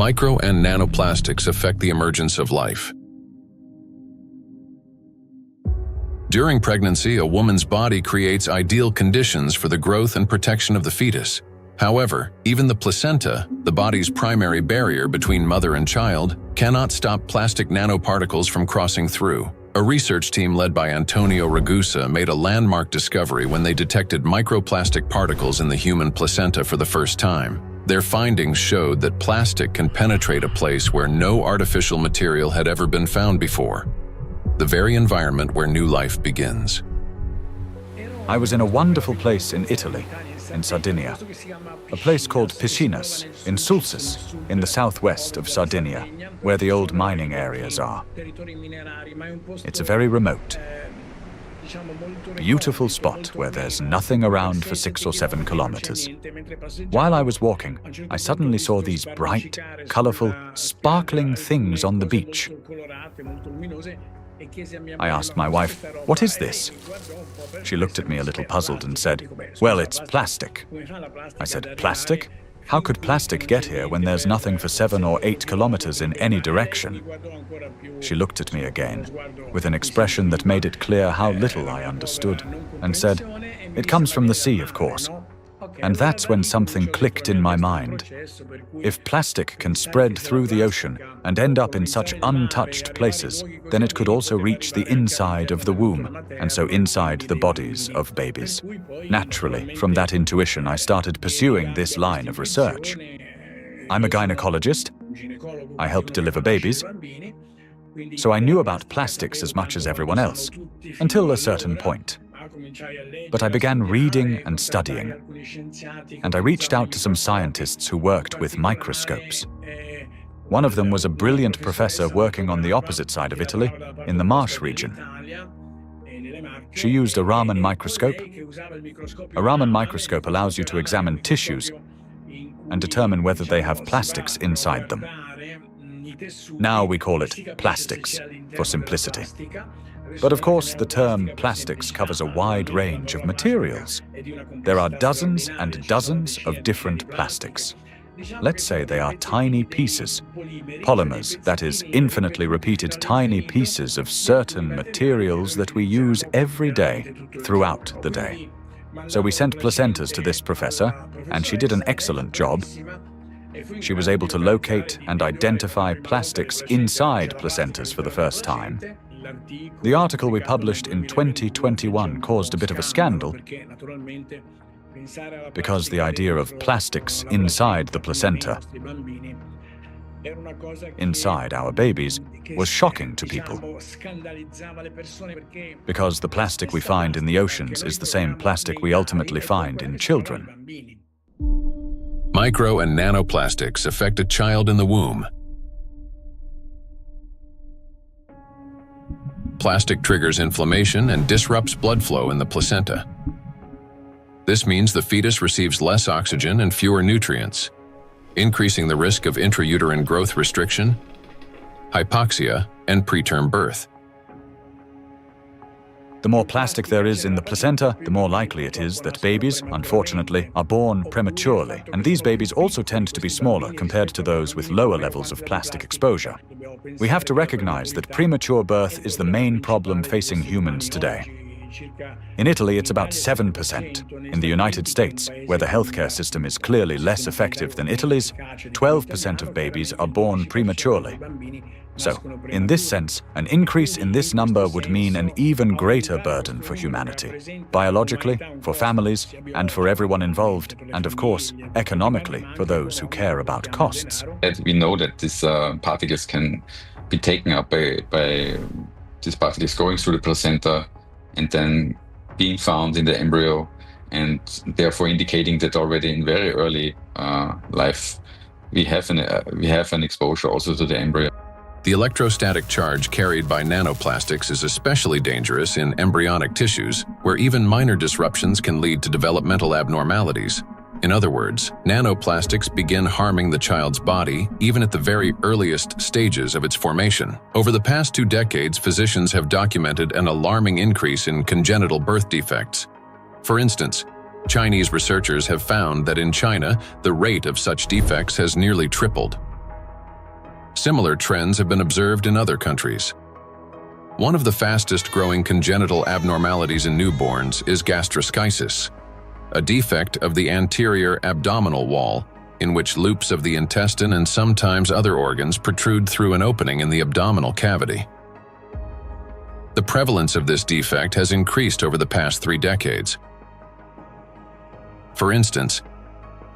Micro and nanoplastics affect the emergence of life. During pregnancy, a woman's body creates ideal conditions for the growth and protection of the fetus. However, even the placenta, the body's primary barrier between mother and child, cannot stop plastic nanoparticles from crossing through. A research team led by Antonio Ragusa made a landmark discovery when they detected microplastic particles in the human placenta for the first time. Their findings showed that plastic can penetrate a place where no artificial material had ever been found before, the very environment where new life begins. I was in a wonderful place in Italy, in Sardinia, a place called Piscinas, in Sulcis, in the southwest of Sardinia, where the old mining areas are. It's a very remote, beautiful spot where there's nothing around for 6 or 7 kilometers. While I was walking, I suddenly saw these bright, colorful, sparkling things on the beach. I asked my wife, "What is this?" She looked at me a little puzzled and said, "Well, it's plastic." I said, "Plastic? How could plastic get here when there's nothing for 7 or 8 kilometers in any direction?" She looked at me again, with an expression that made it clear how little I understood, and said, "It comes from the sea, of course." And that's when something clicked in my mind. If plastic can spread through the ocean and end up in such untouched places, then it could also reach the inside of the womb, and so inside the bodies of babies. Naturally, from that intuition, I started pursuing this line of research. I'm a gynecologist. I help deliver babies. So I knew about plastics as much as everyone else, until a certain point. But I began reading and studying, and I reached out to some scientists who worked with microscopes. One of them was a brilliant professor working on the opposite side of Italy, in the Marsh region. She used a Raman microscope. A Raman microscope allows you to examine tissues and determine whether they have plastics inside them. Now we call it plastics, for simplicity. But of course, the term plastics covers a wide range of materials. There are dozens and dozens of different plastics. Let's say they are tiny pieces, polymers, that is, infinitely repeated tiny pieces of certain materials that we use every day, throughout the day. So we sent placentas to this professor, and she did an excellent job. She was able to locate and identify plastics inside placentas for the first time. The article we published in 2021 caused a bit of a scandal because the idea of plastics inside the placenta, inside our babies, was shocking to people. Because the plastic we find in the oceans is the same plastic we ultimately find in children. Micro and nanoplastics affect a child in the womb. Plastic triggers inflammation and disrupts blood flow in the placenta. This means the fetus receives less oxygen and fewer nutrients, increasing the risk of intrauterine growth restriction, hypoxia, and preterm birth. The more plastic there is in the placenta, the more likely it is that babies, unfortunately, are born prematurely. And these babies also tend to be smaller compared to those with lower levels of plastic exposure. We have to recognize that premature birth is the main problem facing humans today. In Italy, it's about 7%. In the United States, where the healthcare system is clearly less effective than Italy's, 12% of babies are born prematurely. So, in this sense, an increase in this number would mean an even greater burden for humanity, biologically, for families, and for everyone involved, and of course, economically, for those who care about costs. We know that these particles can be taken up by these particles going through the placenta and then being found in the embryo, and therefore indicating that already in very early life we have an exposure also to the embryo. The electrostatic charge carried by nanoplastics is especially dangerous in embryonic tissues, where even minor disruptions can lead to developmental abnormalities. In other words, nanoplastics begin harming the child's body even at the very earliest stages of its formation. Over the past 2 decades, physicians have documented an alarming increase in congenital birth defects. For instance, Chinese researchers have found that in China, the rate of such defects has nearly tripled. Similar trends have been observed in other countries. One of the fastest-growing congenital abnormalities in newborns is gastroschisis, a defect of the anterior abdominal wall in which loops of the intestine and sometimes other organs protrude through an opening in the abdominal cavity. The prevalence of this defect has increased over the past 3 decades. For instance,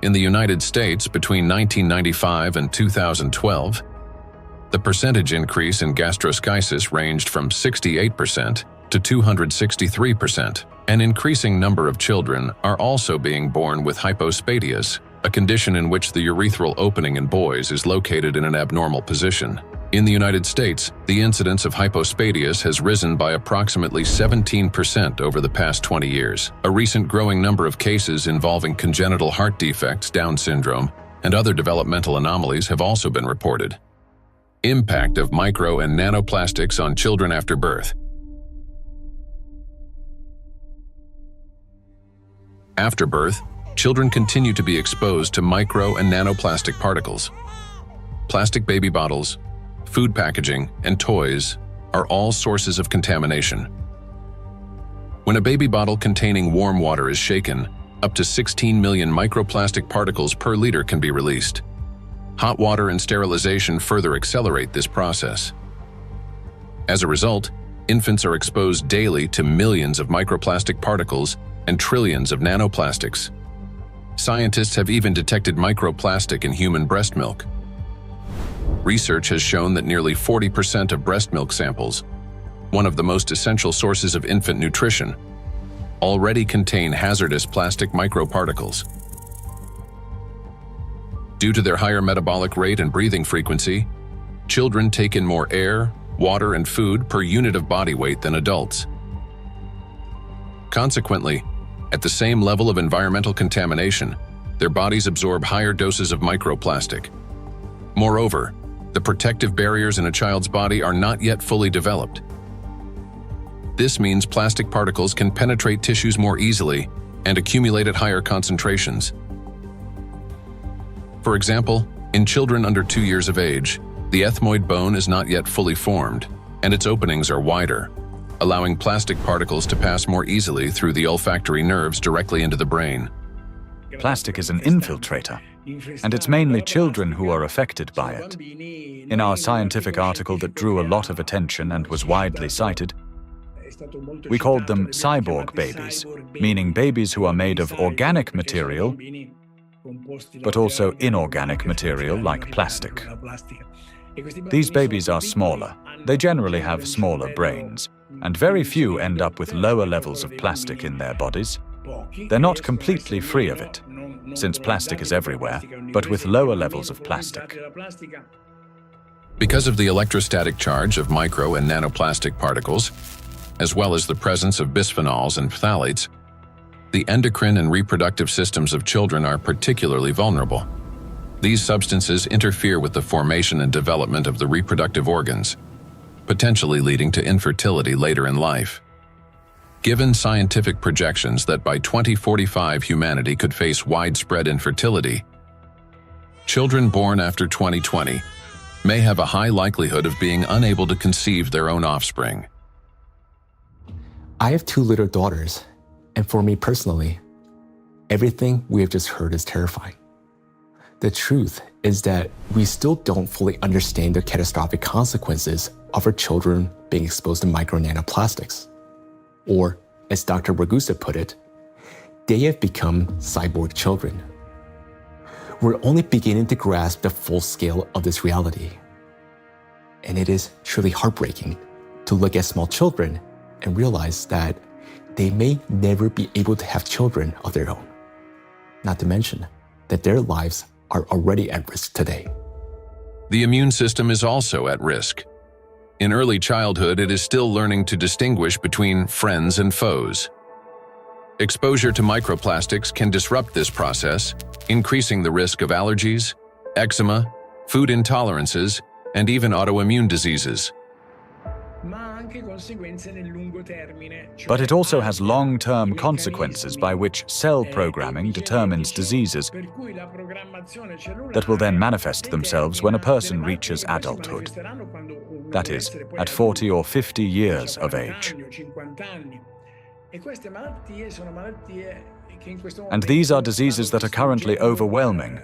in the United States between 1995 and 2012, the percentage increase in gastroschisis ranged from 68% to 263%. An increasing number of children are also being born with hypospadias, a condition in which the urethral opening in boys is located in an abnormal position. In the United States, the incidence of hypospadias has risen by approximately 17% over the past 20 years. A recent growing number of cases involving congenital heart defects, Down syndrome, and other developmental anomalies have also been reported. Impact of micro and nanoplastics on children after birth. After birth, children continue to be exposed to micro and nanoplastic particles. Plastic baby bottles, food packaging, and toys are all sources of contamination. When a baby bottle containing warm water is shaken, up to 16 million microplastic particles per liter can be released. Hot water and sterilization further accelerate this process. As a result, infants are exposed daily to millions of microplastic particles and trillions of nanoplastics. Scientists have even detected microplastic in human breast milk. Research has shown that nearly 40% of breast milk samples, one of the most essential sources of infant nutrition, already contain hazardous plastic microparticles. Due to their higher metabolic rate and breathing frequency, children take in more air, water, and food per unit of body weight than adults. Consequently, at the same level of environmental contamination, their bodies absorb higher doses of microplastic. Moreover, the protective barriers in a child's body are not yet fully developed. This means plastic particles can penetrate tissues more easily and accumulate at higher concentrations. For example, in children under 2 years of age, the ethmoid bone is not yet fully formed, and its openings are wider, allowing plastic particles to pass more easily through the olfactory nerves directly into the brain. Plastic is an infiltrator, and it's mainly children who are affected by it. In our scientific article that drew a lot of attention and was widely cited, we called them cyborg babies, meaning babies who are made of organic material, but also inorganic material like plastic. These babies are smaller. They generally have smaller brains, and very few end up with lower levels of plastic in their bodies. They're not completely free of it, since plastic is everywhere, but with lower levels of plastic. Because of the electrostatic charge of micro and nanoplastic particles, as well as the presence of bisphenols and phthalates, the endocrine and reproductive systems of children are particularly vulnerable. These substances interfere with the formation and development of the reproductive organs, potentially leading to infertility later in life. Given scientific projections that by 2045 humanity could face widespread infertility, children born after 2020 may have a high likelihood of being unable to conceive their own offspring. I have 2 little daughters, and for me personally, everything we have just heard is terrifying. The truth is that we still don't fully understand the catastrophic consequences of our children being exposed to micro nanoplastics. Or, as Dr. Ragusa put it, they have become cyborg children. We're only beginning to grasp the full scale of this reality. And it is truly heartbreaking to look at small children and realize that they may never be able to have children of their own. Not to mention that their lives are already at risk today. The immune system is also at risk. In early childhood, it is still learning to distinguish between friends and foes. Exposure to microplastics can disrupt this process, increasing the risk of allergies, eczema, food intolerances, and even autoimmune diseases. But it also has long-term consequences by which cell programming determines diseases that will then manifest themselves when a person reaches adulthood. That is, at 40 or 50 years of age. And these are diseases that are currently overwhelming,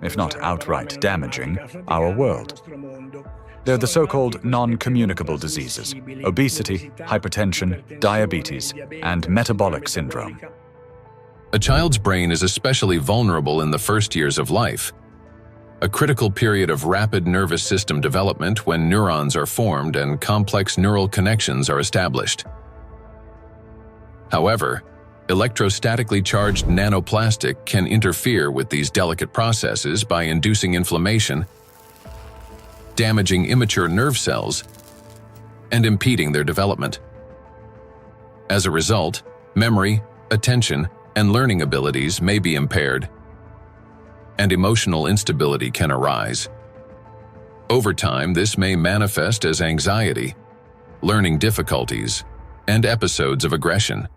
if not outright damaging, our world. They're the so-called non-communicable diseases: obesity, hypertension, diabetes, and metabolic syndrome. A child's brain is especially vulnerable in the first years of life, a critical period of rapid nervous system development when neurons are formed and complex neural connections are established. However, electrostatically charged nanoplastic can interfere with these delicate processes by inducing inflammation, damaging immature nerve cells, and impeding their development. As a result, memory, attention, and learning abilities may be impaired, and emotional instability can arise. Over time, this may manifest as anxiety, learning difficulties, and episodes of aggression.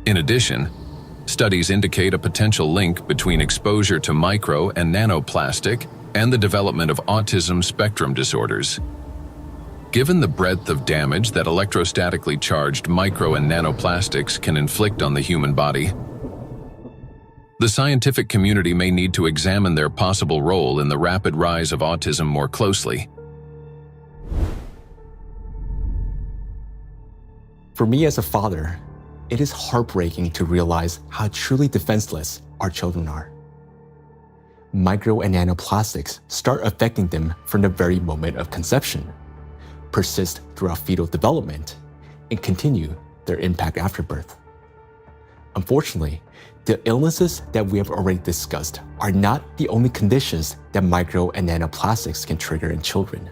In addition, studies indicate a potential link between exposure to micro and nanoplastic and the development of autism spectrum disorders. Given the breadth of damage that electrostatically charged micro and nanoplastics can inflict on the human body, the scientific community may need to examine their possible role in the rapid rise of autism more closely. For me as a father, it is heartbreaking to realize how truly defenseless our children are. Micro and nanoplastics start affecting them from the very moment of conception, persist throughout fetal development, and continue their impact after birth. Unfortunately, the illnesses that we have already discussed are not the only conditions that micro and nanoplastics can trigger in children.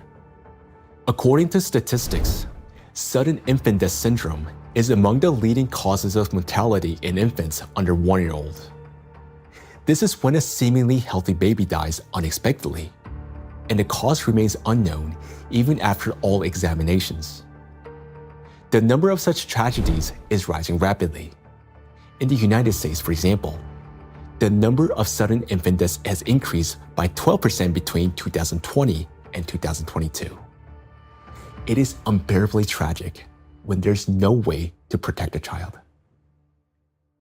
According to statistics, sudden infant death syndrome is among the leading causes of mortality in infants under 1 year old. This is when a seemingly healthy baby dies unexpectedly, and the cause remains unknown even after all examinations. The number of such tragedies is rising rapidly. In the United States, for example, the number of sudden infant deaths has increased by 12% between 2020 and 2022. It is unbearably tragic when there's no way to protect a child.